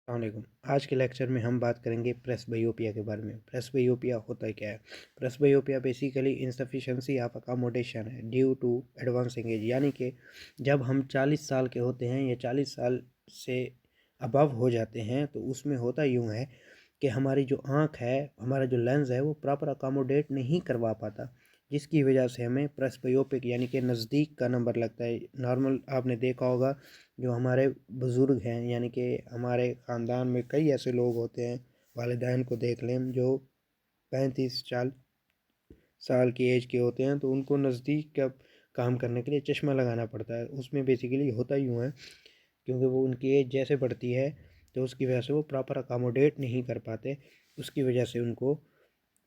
अस्सलामुअलैकुम। आज के लेक्चर में हम बात करेंगे प्रेसबायोपिया के बारे में। प्रेसबायोपिया होता क्या है? Presbyopia basically insufficiency of accommodation है ड्यू टू एडवांसिंग एज, यानी कि जब हम 40 साल के होते हैं या 40 साल से अबव हो जाते हैं तो उसमें होता यूँ है कि हमारी जो आँख है, हमारा जो लेंस है वो प्रॉपर अकोमोडेट नहीं करवा पाता, जिसकी वजह से हमें प्रेसबायोपिक यानी कि नज़दीक का नंबर लगता है। नॉर्मल आपने देखा होगा, जो हमारे बुज़ुर्ग हैं यानी कि हमारे ख़ानदान में कई ऐसे लोग होते हैं, वालिदैन को देख लें जो 35-40 साल की एज के होते हैं, तो उनको नज़दीक का काम करने के लिए चश्मा लगाना पड़ता है। उसमें बेसिकली होता यूँ है, क्योंकि वो उनकी एज जैसे बढ़ती है तो उसकी वजह से वो प्रॉपर अकोमोडेट नहीं कर पाते, उसकी वजह से उनको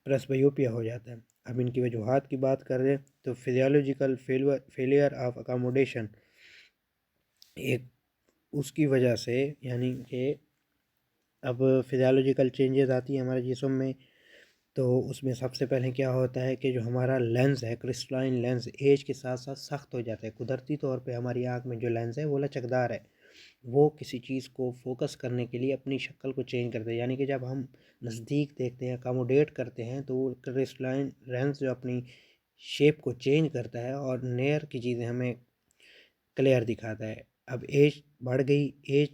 प्रेसबायोपिया हो जाता है। अब इनकी वजूहात की बात करें तो फिजियोलॉजिकल फेलियर ऑफ अकोमोडेशन एक उसकी वजह से, यानी कि अब फिजियोलॉजिकल चेंजेस आती है हमारे जिस्म में, तो उसमें सबसे पहले क्या होता है कि जो हमारा लेंस है, क्रिस्टलाइन लेंस, एज के साथ साथ सख्त हो जाता है। कुदरती तौर पे हमारी आँख में जो लेंस है वो लचकदार है, वो किसी चीज़ को फोकस करने के लिए अपनी शक्ल को चेंज करते हैं, यानी कि जब हम नज़दीक देखते हैं, अकोमोडेट करते हैं, तो वो क्रिस्टलाइन लेंस जो अपनी शेप को चेंज करता है और नियर की चीज़ें हमें क्लियर दिखाता है। अब एज बढ़ गई, एज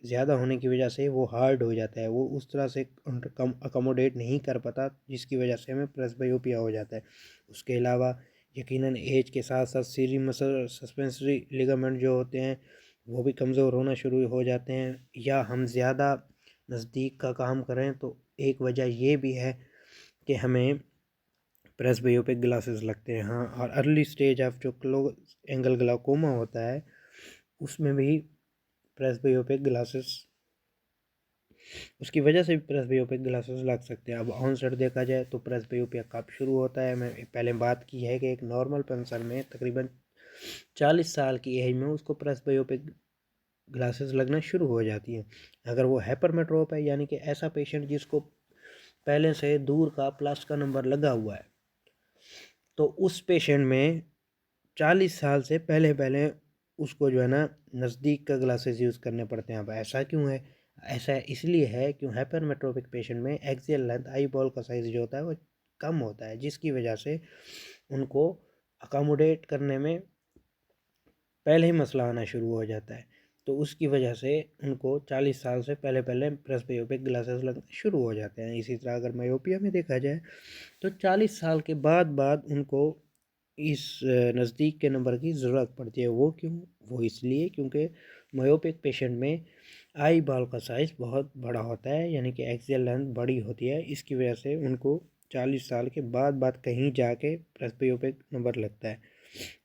ज़्यादा होने की वजह से वो हार्ड हो जाता है, वो उस तरह से कम अकोमोडेट नहीं कर पाता, जिसकी वजह से हमें प्रेसबायोपिया हो जाता है। उसके अलावा यकीनन एज के साथ साथ सीरी मसल सस्पेंसरी लिगामेंट जो होते हैं वो भी कमज़ोर होना शुरू हो जाते हैं, या हम ज़्यादा नज़दीक का काम करें तो एक वजह ये भी है कि हमें प्रेसबायोपिक ग्लासेस लगते हैं। हाँ, और अर्ली स्टेज ऑफ जो क्लोज एंगल ग्लाकोमा होता है उसमें भी प्रेसबायोपिक ग्लासेस, उसकी वजह से भी प्रेसबायोपिक ग्लासेस लग सकते हैं। अब ऑनसेट देखा जाए तो प्रेसबायोपिया कब शुरू होता है, मैं पहले बात की है कि एक नॉर्मल पर्सन में तकरीबन 40 साल की एज में उसको प्रेसबायोपिक ग्लासेस लगना शुरू हो जाती हैं। अगर वो हाइपरमेट्रोप है, यानी कि ऐसा पेशेंट जिसको पहले से दूर का प्लस का नंबर लगा हुआ है, तो उस पेशेंट में 40 साल से पहले पहले उसको जो है ना नज़दीक का ग्लासेस यूज़ करने पड़ते हैं। अब ऐसा क्यों है? ऐसा इसलिए है क्यों हाइपरमेट्रोपिक पेशेंट में एक्सियल लेंथ आई बॉल का साइज़ जो होता है वो कम होता है, जिसकी वजह से उनको अकोमोडेट करने में पहले ही मसला आना शुरू हो जाता है। तो उसकी वजह से उनको 40 साल से पहले पहले प्रेसबायोपिक ग्लासेस लगने शुरू हो जाते हैं। इसी तरह अगर मायोपिया में देखा जाए तो 40 साल के बाद उनको इस नज़दीक के नंबर की ज़रूरत पड़ती है। वो क्यों? वो इसलिए क्योंकि मायोपिक पेशेंट में आई बॉल का साइज़ बहुत बड़ा होता है, यानी कि एक्सियल लेंथ बड़ी होती है, इसकी वजह से उनको 40 साल के बाद कहीं जाके प्रेसबायोपिक नंबर लगता है।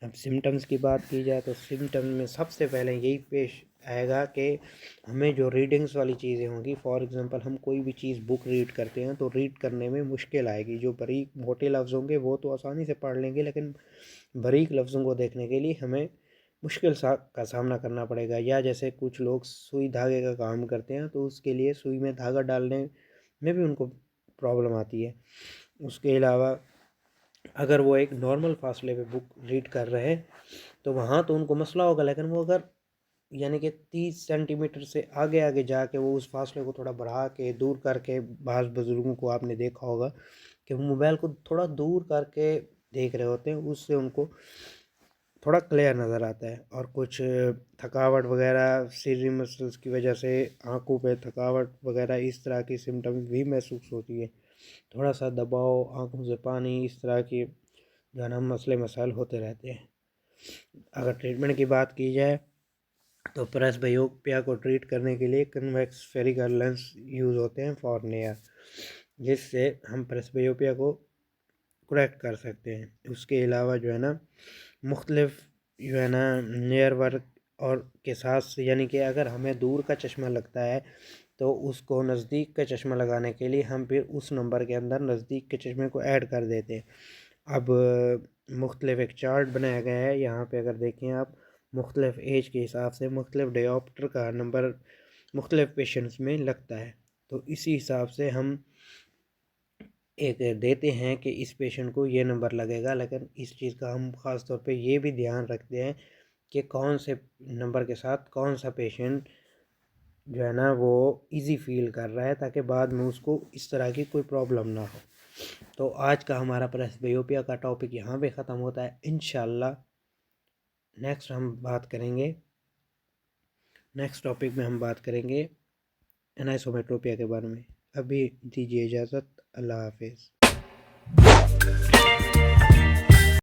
अब सिम्टम्स की बात की जाए तो सिम्टम्स में सबसे पहले यही पेश आएगा कि हमें जो रीडिंग्स वाली चीज़ें होंगी, फॉर एग्ज़ाम्पल हम कोई भी चीज़ बुक रीड करते हैं तो रीड करने में मुश्किल आएगी। जो बारीक मोटे लफ्ज़ होंगे वो तो आसानी से पढ़ लेंगे, लेकिन बारीक लफ्ज़ों को देखने के लिए हमें मुश्किल का सामना करना पड़ेगा। या जैसे कुछ लोग सुई धागे का काम करते हैं तो उसके लिए सुई में धागा डालने में भी उनको प्रॉब्लम आती है। उसके अलावा अगर वो एक नॉर्मल फासले पे बुक रीड कर रहे हैं तो वहाँ तो उनको मसला होगा, लेकिन वो अगर यानी कि 30 सेंटीमीटर से आगे आगे जाके वो उस फासले को थोड़ा बढ़ा के दूर करके, बाज़ बुज़ुर्गों को आपने देखा होगा कि वो मोबाइल को थोड़ा दूर करके देख रहे होते हैं, उससे उनको थोड़ा क्लियर नज़र आता है। और कुछ थकावट वगैरह, सीरी मसल्स की वजह से आंखों पे थकावट वगैरह इस तरह की सिम्टम्स भी महसूस होती है। थोड़ा सा दबाव, आंखों से पानी, इस तरह की जो है ना मसले मसाइल होते रहते हैं। अगर ट्रीटमेंट की बात की जाए तो प्रेसबायोपिया को ट्रीट करने के लिए कन्वेक्स स्फेरिकल लेंस यूज़ होते हैं फॉर नियर, जिससे हम प्रेसबायोपिया को करेक्ट कर सकते हैं। उसके अलावा जो है ना मुख्तलिफ जो है ना नियर वर्क और के साथ, यानी कि अगर हमें दूर का चश्मा लगता है तो उसको नज़दीक का चश्मा लगाने के लिए हम फिर उस नंबर के अंदर नज़दीक के चश्मे को ऐड कर देते हैं। अब मुख्तलिफ एक चार्ट बनाया गया है, यहाँ पे अगर देखें आप, मुख्तलिफ एज के हिसाब से मुख्तलिफ डायोप्टर का नंबर मुख्तलिफ पेशेंट्स में लगता है, तो इसी हिसाब से हम एक देते हैं कि इस पेशेंट को ये नंबर लगेगा। लेकिन इस चीज़ का हम ख़ास तौर पे ये भी ध्यान रखते हैं कि कौन से नंबर के साथ कौन सा पेशेंट जो है ना वो इजी फील कर रहा है, ताकि बाद में उसको इस तरह की कोई प्रॉब्लम ना हो। तो आज का हमारा प्रेसबियोपिया का टॉपिक यहाँ पे ख़त्म होता है। इंशाल्लाह नेक्स्ट टॉपिक में हम बात करेंगे एनाइसोमेट्रोपिया के बारे में। अभी दीजिए इजाज़त। अल्लाह हाफिज़।